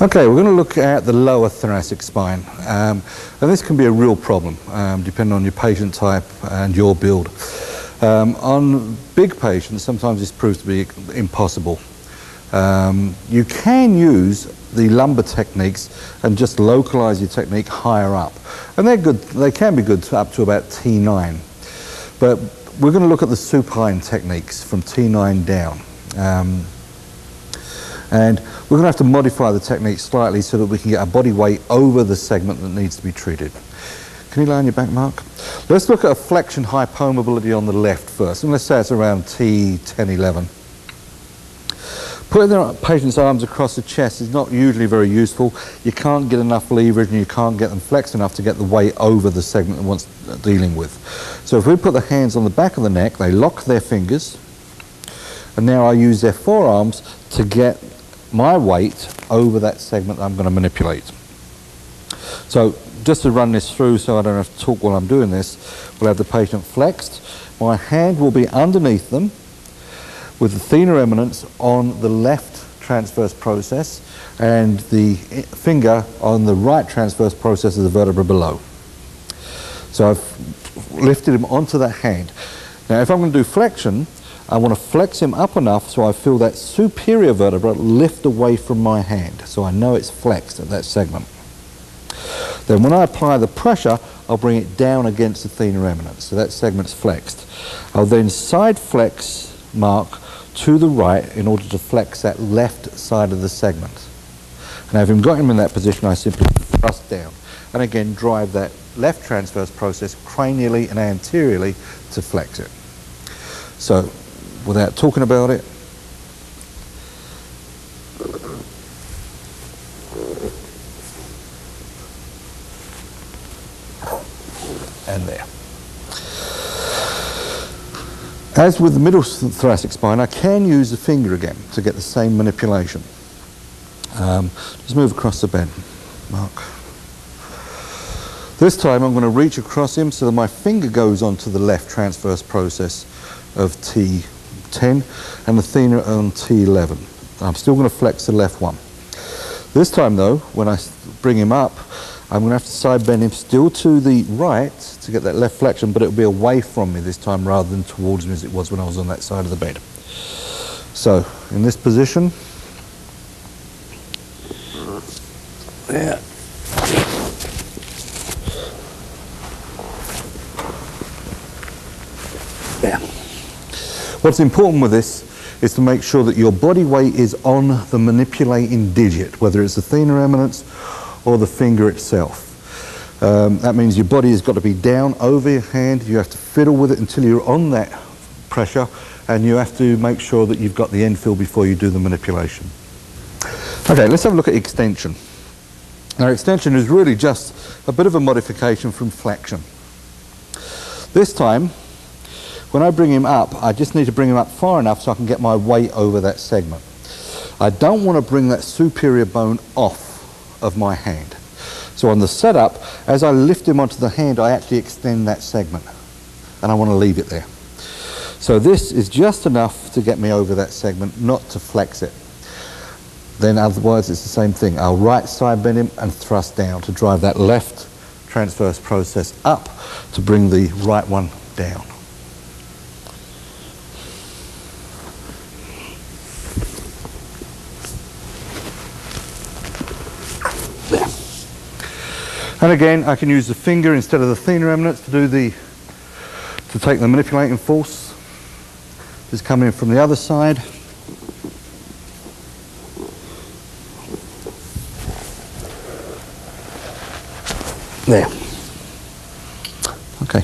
Okay, we're going to look at the lower thoracic spine, and this can be a real problem depending on your patient type and your build. On big patients, sometimes this proves to be impossible. You can use the lumbar techniques and just localize your technique higher up, and they're good. They can be good up to about T9, but we're going to look at the supine techniques from T9 down. And we're going to have to modify the technique slightly so that we can get our body weight over the segment that needs to be treated. Can you lie on your back, Mark? Let's look at a flexion hypomobility on the left first, and let's say it's around T10, 11. Putting the patient's arms across the chest is not usually very useful. You can't get enough leverage and you can't get them flexed enough to get the weight over the segment that one's dealing with. So if we put the hands on the back of the neck, they lock their fingers, and now I use their forearms to get my weight over that segment that I'm going to manipulate. So just to run this through so I don't have to talk while I'm doing this, we'll have the patient flexed. My hand will be underneath them with the thenar eminence on the left transverse process and the finger on the right transverse process of the vertebra below. So I've lifted him onto that hand. Now if I'm going to do flexion, I want to flex him up enough so I feel that superior vertebra lift away from my hand, so I know it's flexed at that segment. Then when I apply the pressure, I'll bring it down against the thenar eminence, so that segment's flexed. I'll then side flex Mark to the right in order to flex that left side of the segment. And having got him in that position, I simply thrust down and again drive that left transverse process cranially and anteriorly to flex it. So without talking about it, and there. As with the middle thoracic spine, I can use the finger again to get the same manipulation. Just move across the bed, Mark. This time I'm going to reach across him so that my finger goes onto the left transverse process of T10 and the thenar on T11. I'm still going to flex the left one. This time though, when I bring him up, I'm going to have to side bend him still to the right to get that left flexion, but it'll be away from me this time rather than towards me as it was when I was on that side of the bed. So, in this position, there. There. What's important with this is to make sure that your body weight is on the manipulating digit, whether it's the thenar eminence or the finger itself. That means your body has got to be down over your hand. You have to fiddle with it until you're on that pressure, and you have to make sure that you've got the end feel before you do the manipulation. Okay, let's have a look at extension. Now extension is really just a bit of a modification from flexion. This time, when I bring him up, I just need to bring him up far enough so I can get my weight over that segment. I don't want to bring that superior bone off of my hand. So on the setup, as I lift him onto the hand, I actually extend that segment, and I want to leave it there. So this is just enough to get me over that segment, not to flex it. Then otherwise it's the same thing. I'll right side bend him and thrust down to drive that left transverse process up to bring the right one down. There. And again, I can use the finger instead of the thenar eminence to take the manipulating force. Just come in from the other side. There. Okay.